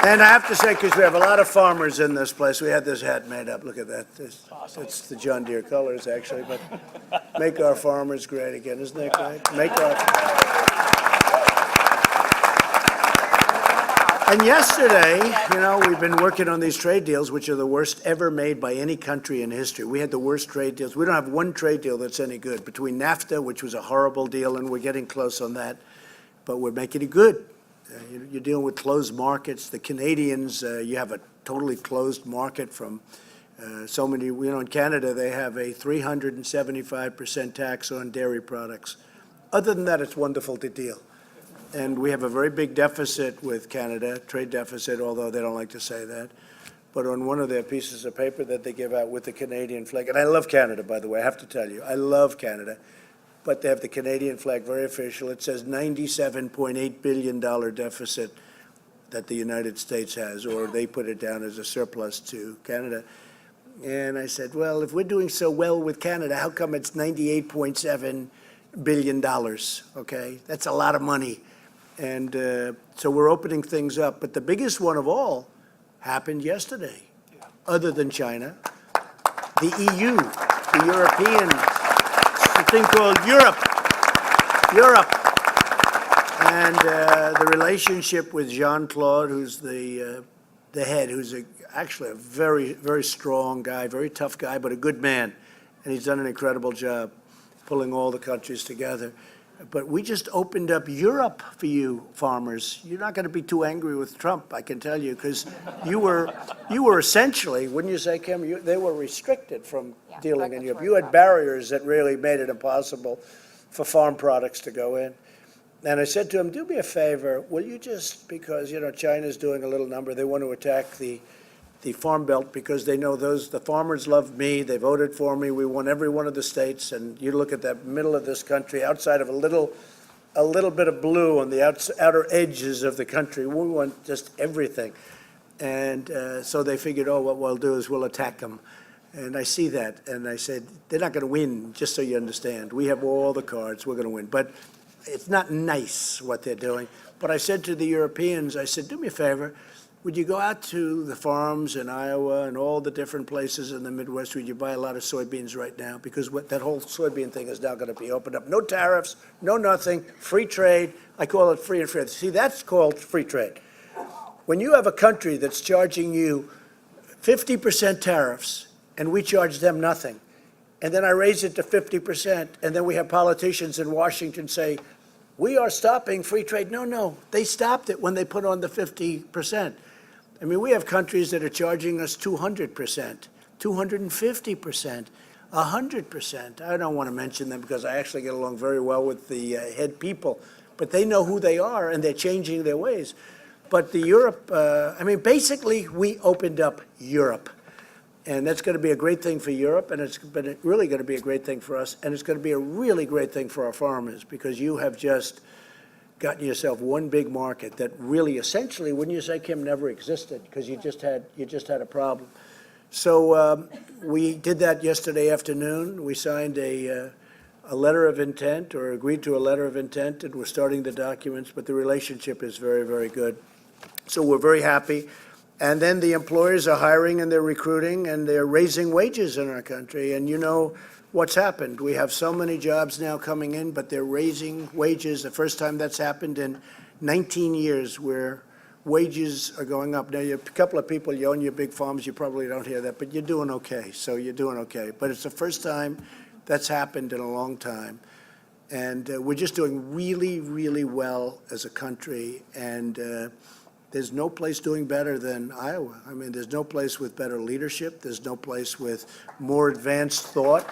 And I have to say, because we have a lot of farmers in this place, we had this hat made up. Look at that. It's the John Deere colors, actually. But make our farmers great again. Isn't that great? Make our... And yesterday, you know, we've been working on these trade deals, which are the worst ever made by any country in history. We had the worst trade deals. We don't have one trade deal that's any good. Between NAFTA, which was a horrible deal, and we're getting close on that, but we're making it good. You're dealing with closed markets. The Canadians, you have a totally closed market from so many, you know, in Canada, they have a 375% tax on dairy products. Other than that, it's wonderful to deal. And we have a very big deficit with Canada, trade deficit, although they don't like to say that. But on one of their pieces of paper that they give out with the Canadian flag, and I love Canada, by the way, I have to tell you, I love Canada, but they have the Canadian flag, very official. It says $97.8 billion deficit that the United States has, or they put it down as a surplus to Canada. And I said, well, if we're doing so well with Canada, how come it's $98.7 billion, okay? That's a lot of money. And so we're opening things up. But the biggest one of all happened yesterday, other than China. The EU, the European, the thing called Europe. And the relationship with Jean-Claude, who's the head, who's actually a very, very strong guy, very tough guy, but a good man. And he's done an incredible job pulling all the countries together. But we just opened up Europe for you farmers. You're not going to be too angry with Trump, I can tell you, because you were essentially, wouldn't you say, Kim, they were restricted from dealing in Europe. You had barriers that really made it impossible for farm products to go in. And I said to him, do me a favor, will you just, because, you know, China's doing a little number, they want to attack the Farm Belt because they know the farmers love me, they voted for me, we won every one of the states, and you look at that middle of this country, outside of a little bit of blue on the outer edges of the country, we want just everything. And so they figured, oh, what we'll do is we'll attack them. And I see that, and I said, they're not going to win, just so you understand. We have all the cards, we're going to win. But it's not nice what they're doing. But I said to the Europeans, I said, do me a favor, would you go out to the farms in Iowa and all the different places in the Midwest? Would you buy a lot of soybeans right now? Because that whole soybean thing is now going to be opened up. No tariffs, no nothing, free trade. I call it free and fair. See, that's called free trade. When you have a country that's charging you 50% tariffs and we charge them nothing, and then I raise it to 50%, and then we have politicians in Washington say, we are stopping free trade. No, they stopped it when they put on the 50%. I mean, we have countries that are charging us 200%, 250%, 100%. I don't want to mention them because I actually get along very well with the head people, but they know who they are and they're changing their ways. But the Europe, I mean, basically we opened up Europe. And that's going to be a great thing for Europe, and it's really going to be a great thing for us, and it's going to be a really great thing for our farmers because you have just gotten yourself one big market that really, essentially, wouldn't you say, Kim, never existed because you just had a problem. So we did that yesterday afternoon. We signed a letter of intent, or agreed to a letter of intent, and we're starting the documents. But the relationship is very, very good. So we're very happy. And then the employers are hiring and they're recruiting and they're raising wages in our country. And you know what's happened. We have so many jobs now coming in, but they're raising wages. The first time that's happened in 19 years where wages are going up. Now, you have a couple of people, you own your big farms, you probably don't hear that, but you're doing okay. So you're doing okay. But it's the first time that's happened in a long time. And we're just doing really, really well as a country. And there's no place doing better than Iowa. I mean, there's no place with better leadership. There's no place with more advanced thought.